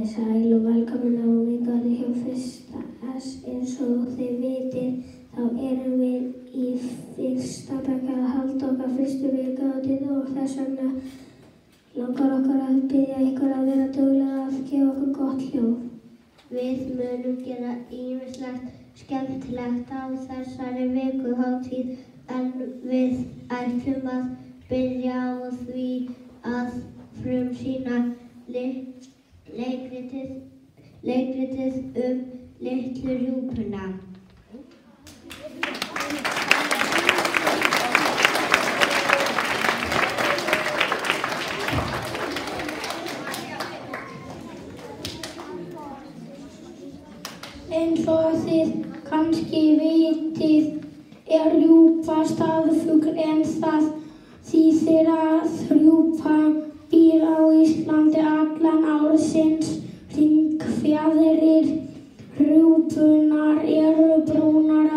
Sæl og velkomin á Viðgerði hjá Fyrsta S. Eins og þið vitið þá erum við í fyrsta bekk að halda okkar fyrstu viðgerðir og þess vegna langar okkur að biðja ykkur að vera duglega að gefa okkur gott hljóð. Við munum gera ýmislegt skemmtilegt á þessari vikuhátíð en við ætlum að byrja á því að frumsýna leikritið Litlu rjúpuna. Eins og þið kannski vitið rjúpa staðfugl en það þýðir að rjúpa býr á Íslandi allan ársins hring. Fjaðrir rjúpunnar eru brúnar á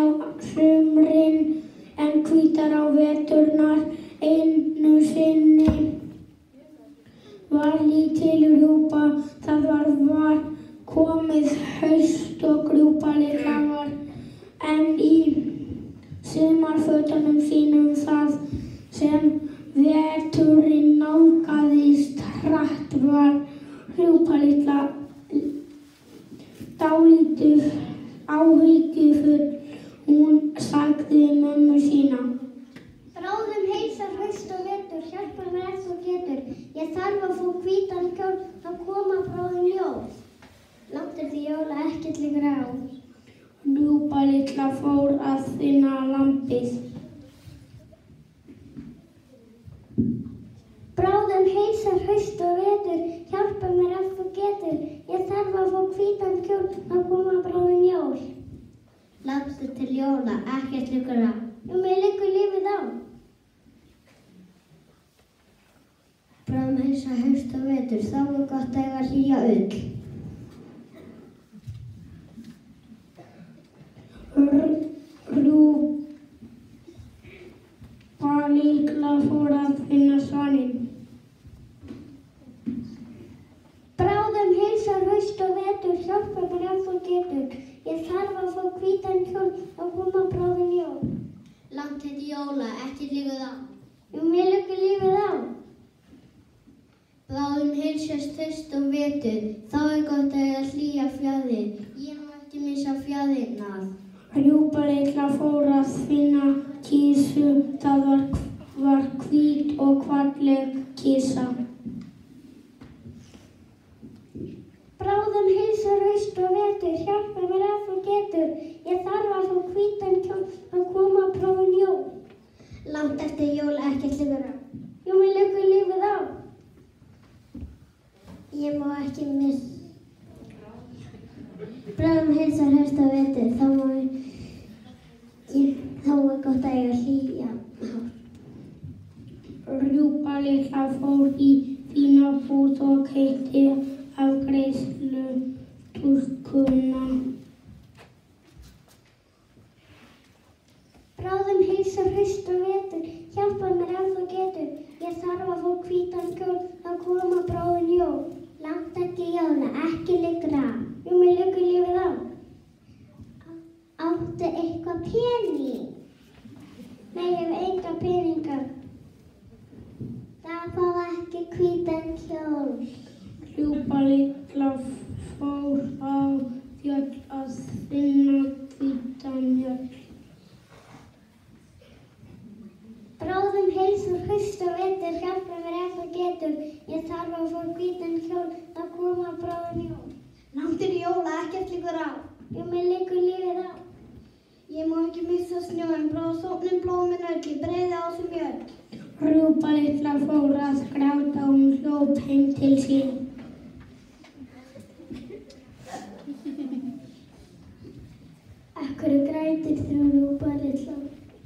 sumrin en hvítar á veturnar. Einu sinni var lítil rjúpa, það var komið haust og rjúpa litla var enn í sumarfötunum sínum þar sem veturinn nálgaðist hratt var rjúpa litla dálítið áhyggjufull. Hún sagði mömmu sína: Bráðum heilsar haust og vetur, hjálpa mér ef þú getur. Ég þarf að fá hvítan kjól, þá koma bráðum jól. Langt því jóla ekkert liggur á. Rjúpa litla fór að finna lambið. Bráðum heilsar haust og vetur, hjálpa mér ef þú getur. Ég þarf að fá hvítan kjól, þá koma bráðum jól. Langt til jóla ekkert liggur á. Jú, mér liggur lífið á. Bráðum heilsar haust og vetur, þá gott að eiga hlýja ull. Rjúpa litla fór að finna svaninn. Bráðum heilsar haust og vetur, hjálpa mér ef þú getur. Ég þarf að fá hvítan kjól, þá koma bráðum jól. Langt til jóla, ekki lífið á. Jú, mér liggur lífið á. Bráðum heilsast haust og vetur, þá gott að eiga hlýja fjallið. Ég má ekki missa fjallirnar. Rjúpa litla fór að finna kísu, það var hvít og falleg kísa. Bráðum heilsar haust og vetur, hjálpa mér ef þú getur. Ég þarf að fá hvítan kjól, þá koma bráðum jól. Langt eftir jól ekkert liggur á. Jú, mér liggur lífið á. Ég má ekki missa. Bráðum heilsar haust og vetur, þá gott að eiga hlýja hár. Rjúpa litla fór í fína búð og keypti afgreiðslutúlkuna. Bráðum heilsar haust og vetur, hjálpa mér ef þú getur. Ég þarf að fá hvítan kjól, þá koma bráðum jól. Langt ekki jóla, ekki liggur á. Jú, mér liggur lífið á. Áttu eitthvað pening? Nei, ég hef enga peninga. Það fá ekki hvítan kjól. Rjúpa litla fór á fjöll að finna hvítan mjöll. Bráðum heilsar haust og vetur, hjálpa mér ef þú getur. Ég þarf að fá hvítan kjól, þá koma bráðum jól. Langt til jóla, ekkert liggur á. Jú, mér liggur lífið á. Ég má ekki missa snjóinn, bráð sofnum blómin öll, ég breiði á sem mjöll. Rjúpa litla fór að gráta og hún hljóp heim til sín. Af hverju grætir þú, Rjúpa litla?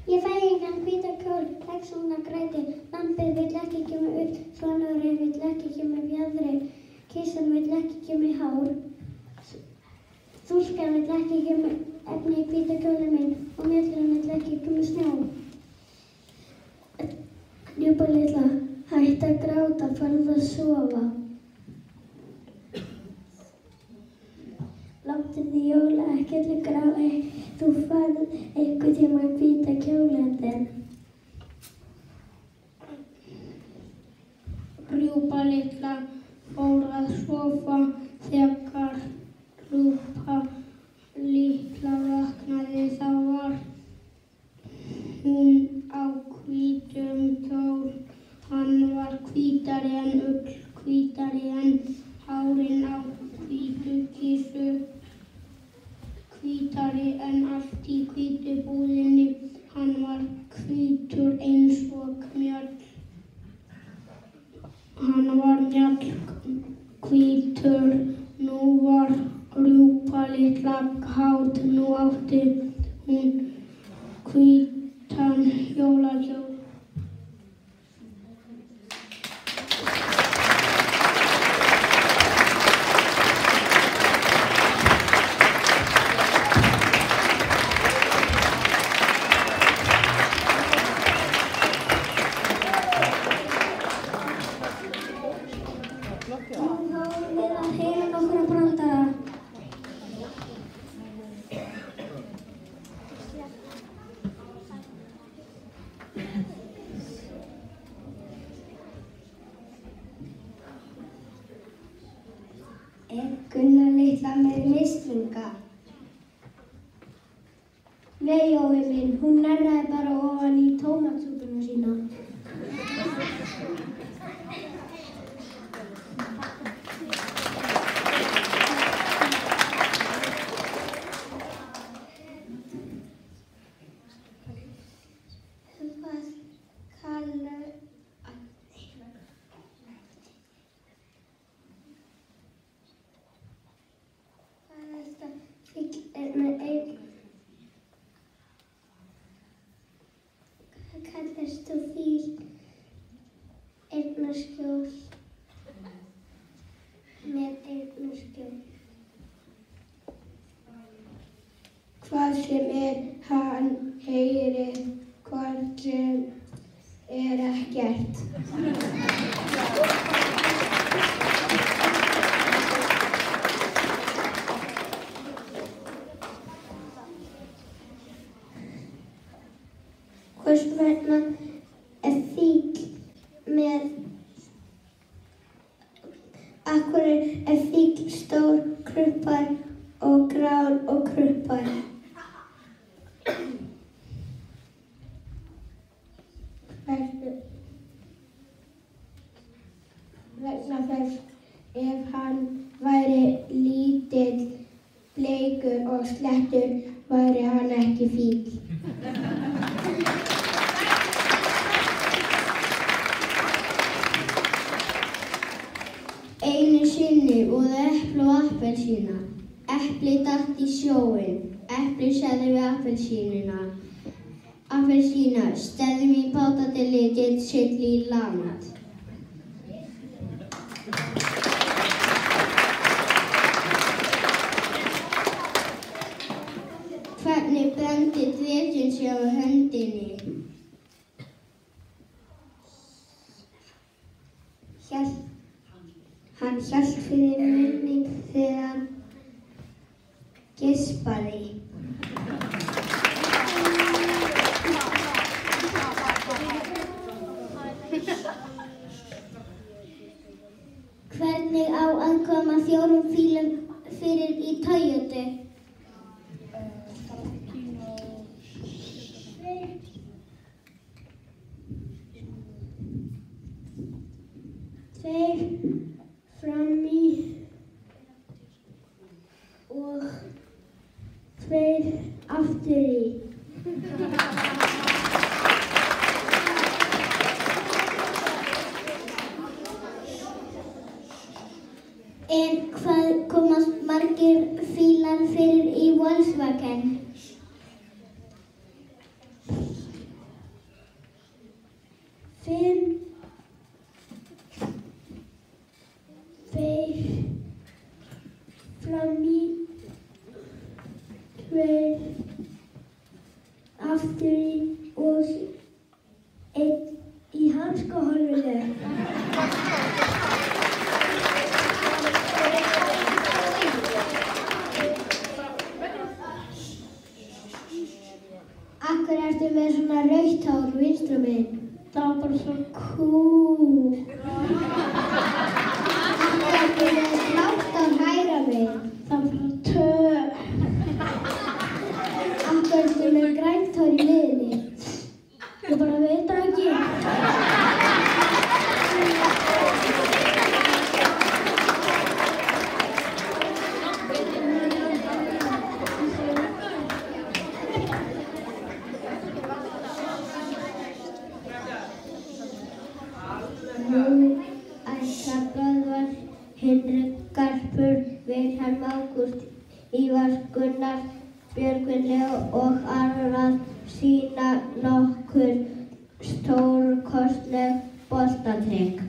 Ég fæ engan hvítan kjól, þess vegna grætir. Lambið vill ekki kemur ull, svanurinn vill ekki kemur fjaðrir, kissan vill ekki kemur hár, stúlkan vill ekki kemur efni í hvíta kjólinn minn og mjöllurinn vill ekki kemur snjó. Rjúpa litla, hætt að gráta, farðu að sofa. ekkert liggur á þú færð einhvern tíma hvíta kjólinn. Rjúpa litla fór að sofa þegar Rjúpa litla vaknaði. Þá var hún á hvítum kjól. Hann var hvítari en ull, hvítari en hárin á hvítu kisu, hvítari en allt í hvítu búðinni. Hann var hvítur eins og mjöll. Hann var mjallhvítur. Nú var Rjúpa litla kát. Nú átti hún hvítan jólakjól. Gunna litla með mislinga? Nei, Jói minn, hún nerraði bara ofan í tómatsúpuna sína. Kallast þú fíl eyrnaskjól með eyrnaskjól? Hvað sem hann heyrir, hvort sem ekkert. Hvers vegna fíll með... Af hverju fíll stór, kruppar og grár og kruppar? Vegna þess ef hann væri lítill, bleikur og slettur væri hann ekki fíll. Einu sinni voru epli og appelsína. Epli datt í sjóinn. Epli sagði við appelsínuna: Appelsína, steðjum í báta til ég get siglt í land. Hvernig brenndi drekinn sig á höndinni? Hann hélt fyrir munning þegar hann geispaði. Hvernig á að koma 4 fílum fyrir í Toyota? Tveir fram í og 2 aftur í. En hvað komast margir fílar fyrir í Volkswagen? 5, 2 fram í, 2 aftur í og 1 í hanskahólfinu. Það var bara svo cool. Það er blátt á hægra megin. Það var bara töf. Akkur ertu með grænt hár í miðjunni. Ég bara veit það ekki. Hinrik Garpur, Vilhelm Ágúst, Ívar Gunnar, Björgvin Leó og Arnald sýna nokkur stórkostleg boltatrikk.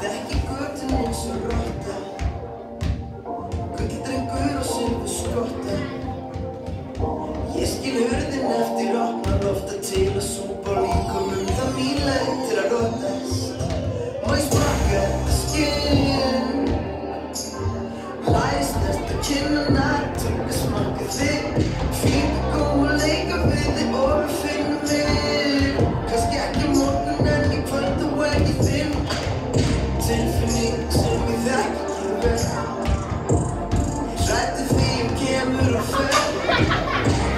Þekki götin eins og rotta, gulldrengur og silfurskotta. Ég skil hurðin eftir opna lofta til að súpa á líkumum. Það mín leið til að rotast. Má ég smakka þetta skinn? Læri snert á kinnarnar, tunga smakka þig. Fínt að koma og leika við þig og við finnum mig. Kannski ekki morgun en í kvöld og ekki þinn. Tilfinning sem ég þekki ekki vel. Hræddur því kemur og fer.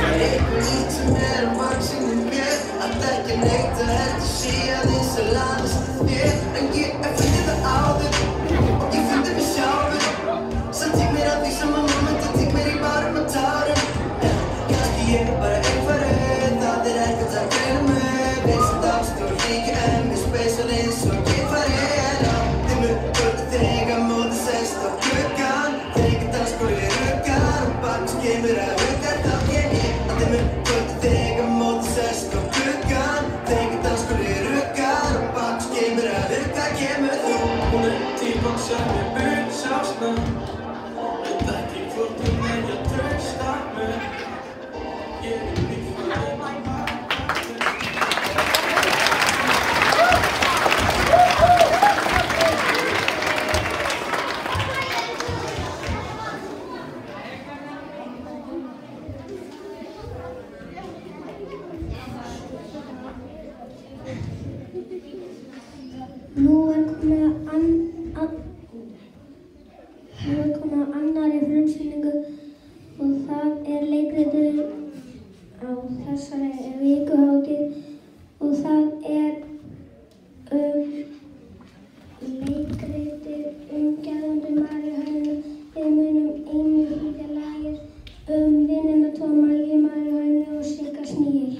Það eitthvað nýtt sem vaxinn í mér. Allt ekki neitt að heldur sé að þess að laðast þér. En ég fundið það áður og ég fundið mig sjálfur. Samt tek mér að því sama moment og tek mér í barum og tárum. Kannski ég bara einhverju, það ekkert að greina mig. Vinsett ástur líka en mér spesal eins og ég fari. Þegar móðið sest á gluggann, þegar dansskóli ruggar og bakins kemur að rugga, þá kem ég að dimmu kvöldi. Þegar móðið sest á gluggann, þegar dansskóli ruggar og bakins kemur að rugga, kemur þú. Hún típan sem ég mun sjásna, veit ekki hvort hún að trausta mig. Ég líf fyrir að Nú er komið að annarri frumsýningu og það er leikritið á þessari vikuhátíð og það er leikritið Gæðandi Maríuhönu. Við munum einu flytja lagið vinina tvo Maríuhönu og Sigga Sníl.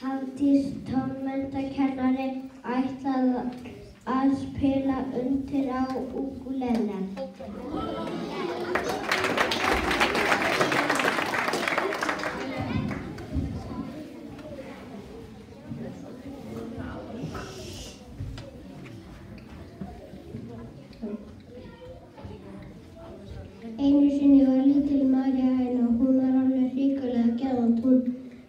Hafdís tónlistarkennari ætlaði að spila undir á úkulele. Einu sinni var lítil Maríuhöna og hún var alveg hrikalega geðvond. Hún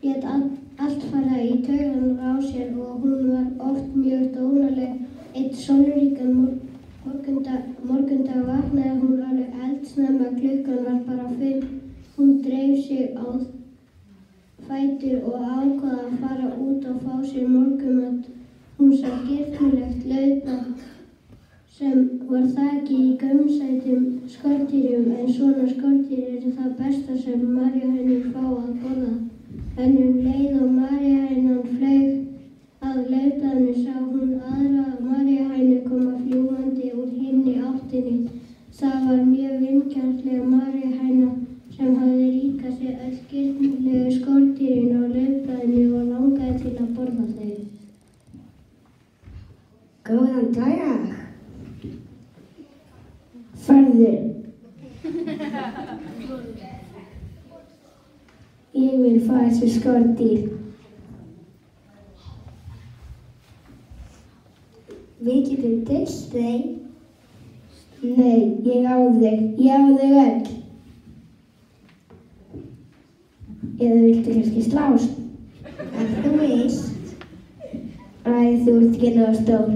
lét allt fara í taugarnar á sér og hún var oft mjög dónaleg. Einn sólríkan morgundag vaknaði hún alveg eldsnemma, klukkan var bara 5. Hún dreif sig á fætur og ákvað að fara út og fá sér morgunmat. Hún sá girnilegt laufblað sem var þakið í gaumsætum skordýrum, en svona skordýr eru það besta sem Maríuhönur fá að borða. En leið og Maríuhönan flaug að laufblaðinu sá hún aðra Maríuhönu koma fljúgandi úr hinni áttinni. Það var mjög vingjarnleg Maríuhöna sem hafði líka séð öll girnilegu skordýrin á laufblaðinu og langaði til að borða þau. Góðan dag! Farðu! Ég vil fá þessi skordýr. Við getum deilt þeim. Nei, ég á þig öll. Eða viltu kannski slást? Ef þú veist. Æ, þú ert ekki nógu stór.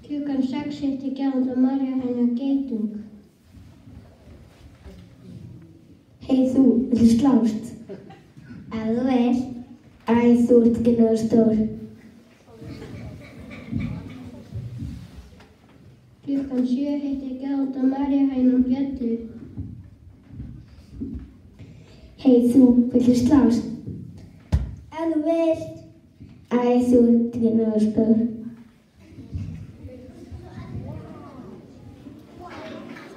Klukkan 6 hitti Gjafandi og María hennar geitung. Hey þú, viltu slást? Ef þú vilt. Æ, þú ert ekki nógu stór. Klukkan 7 hitti Gjafandi og María hennar bjöllu. Hey þú, viltu slást? Ef þú vilt. Æ, þú ert ekki nógu stór.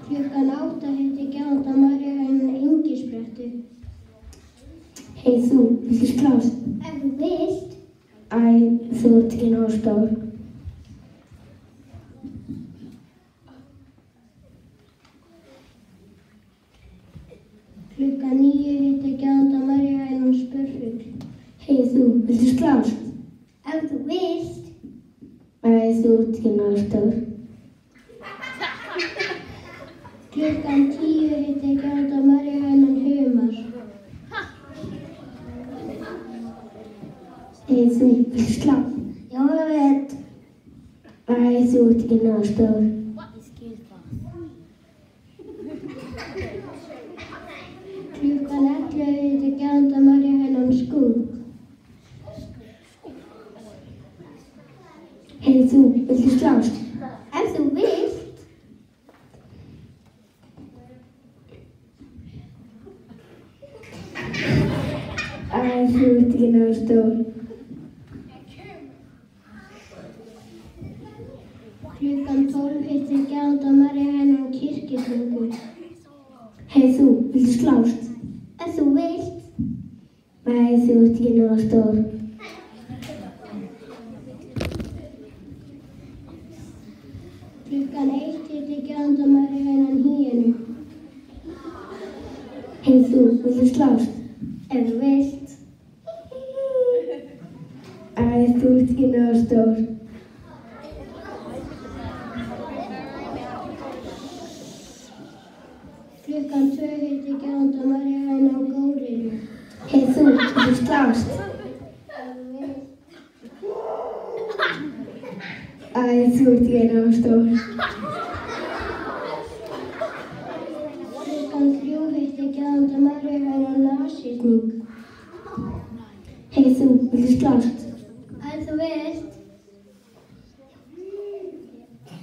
Klukkan 8 hitti Gjafandi og María hennar engisbrettu. Hey þú, viltu slást? Ef þú vilt. Æ, þú ert ekki nógu stór. Klukkan 9 hitti Gjafandi og María hennar spörfugl. Hey þú, viltu slást? Ef þú vilt. Æ, þú ert ekki nógu stór. Klukkan 10 hitti Gjafandi og María hennar humar. Hey þú, viltu slást? Já, ég veit. Æ, þú ert ekki nógu stór. Klukkan 11 hitti Gjafandi og María hennar skúr. Hey þú, viltu slást? Ef þú vilt. Æ, þú ert ekki nógu stór. Klukkan 12 hitti Gjafandi og María hennar kirkjuklukku. Hey þú, viltu slást? Ef þú vilt. Æ, þú ert ekki nógu stór. Klukkan 1 hitti Gjafandi og María hennar hýenu. Hey þú, viltu slást? Ef þú vilt. Æ, þú ert ekki nógu stór. Klukkan 2 hitti Gjafandi og María hennar górillu. Hey þú, viltu slást? Æ, þú ert ekki nógu stór. Klukkan 3 hitti Gjafandi og María hennar nasisning. Hey þú, viltu slást? Ef þú vilt.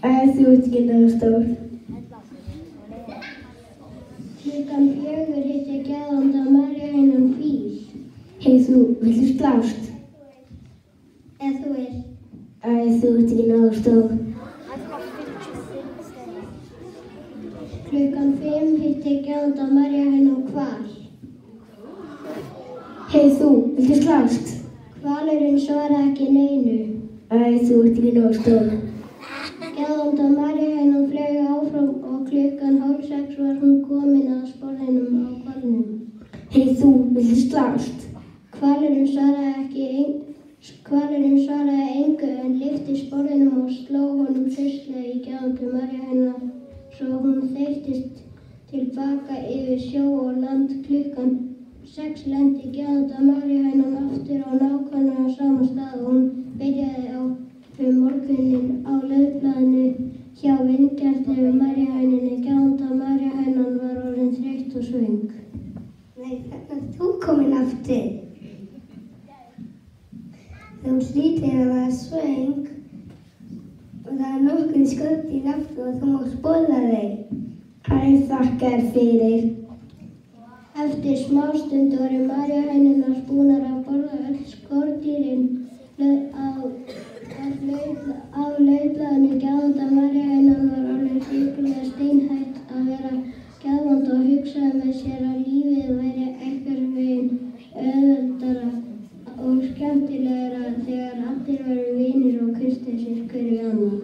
Æ, þú ert ekki nógu stór. Klukkan 4 hitti Gjafandi og María hennar fíl. Hey þú, viltu slást? Ef þú vilt. Æ, þú ert ekki nógu stór. Klukkan 5 hitti Gjafandi og María hennar hval. Hey þú, viltu slást? Hvalurinn svaraði ekki neinu. Æ, þú ert ekki nógu stór. Gjafandi og María hennar flaug áfram og klukkan 5:30 var hún komin að sporðinum á hvalnum. Hey þú, viltu slást? Hvalurinn svaraði engu en lyfti sporðinum og sló honum hraustlega í Gjafandi og María hennar svo hún þeyttist til baka yfir sjó og land. Klukkan 6 lendi Gjafandi og María hennar aftur á nákvæmlega sama stað og hún byrjaði á morguninn á laufblaðinu hjá vingjarnlegu María henninni. Gjafandi og María hennar var orðin þreytt og svöng. Nei, þarna ert þú komin aftur. Þú hlýtur að vera svöng og það er nokkuð skordýr aftur og þú mátt borða þig. Æ, þakka þér fyrir. Eftir smástund voru María hænurnar búnar að borða öll skordýrin á laufblaðinu. Gjafandi og María hænurnar var orðin hrikalega steinhætt að vera gjafandi og hugsaði með sér að lífið væri einhvern veginn auðveldara og skemmtilegra þegar allir væru vinir og kurteisir hver við annan.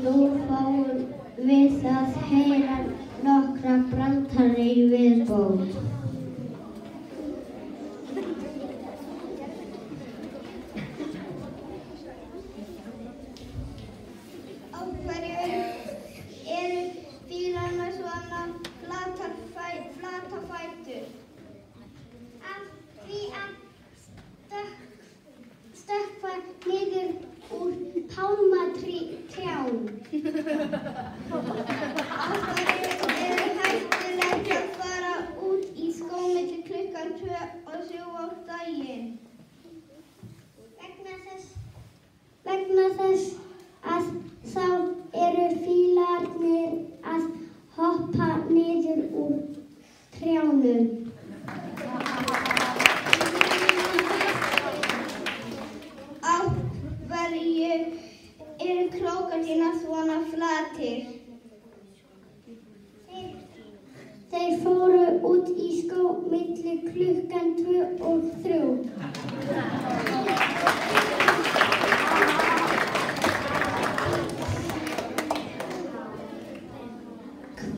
Nú fáum við að heyra nokkra brandara í viðbót. Á hverju eru fílar með svona flata fætur? Af því að stökkva niður úr pálmatrjám. Á hverju er hættulegt að fara út í skóg milli klukkan 2 og 7 á daginn? Vegna þess að þá eru fílarnir að hoppa niður úr trjánum. Á hverju eru krókódílar svona flatir? Þeir fóru út í skóg milli klukkan 2 og 3.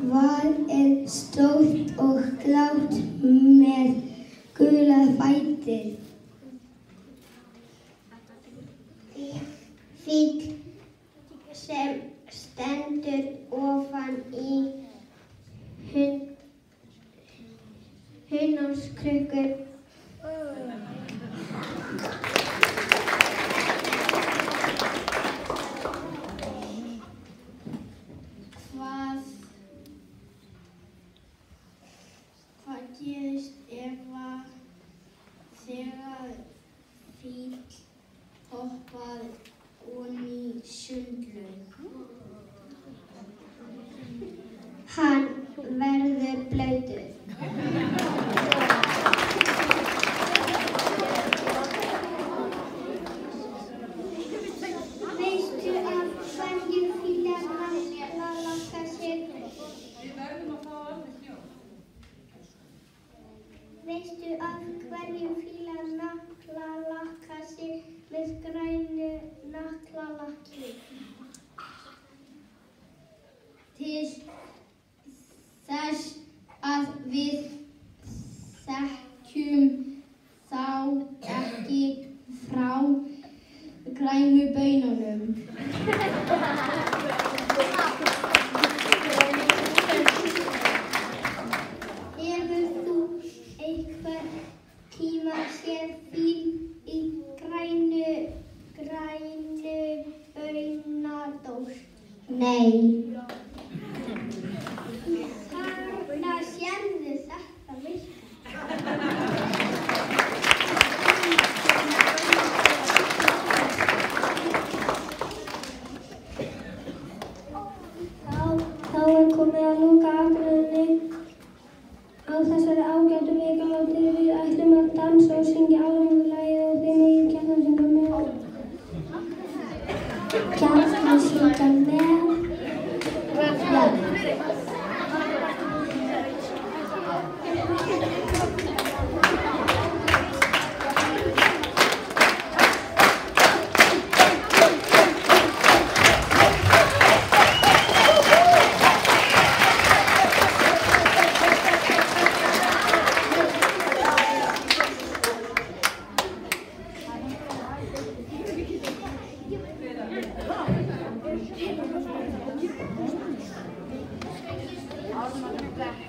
Hvað er stórt og grátt með gula fætur? Fíll sem stendur ofan í hunangskrukku. Hvað gerist þegar fíll hoppar oní sundlaug? Hann verður blautur. Veistu af hverju fílar lakka sig? Veistu af hverju fílar lakka sig með grænu naglalakki? Til þess að við þekkjum þá ekki frá grænu baununum. Hefur þú einhvern tíma séð fíl í grænu baunadós? Nei. Þarna sérðu þetta. That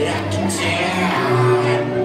I can tell.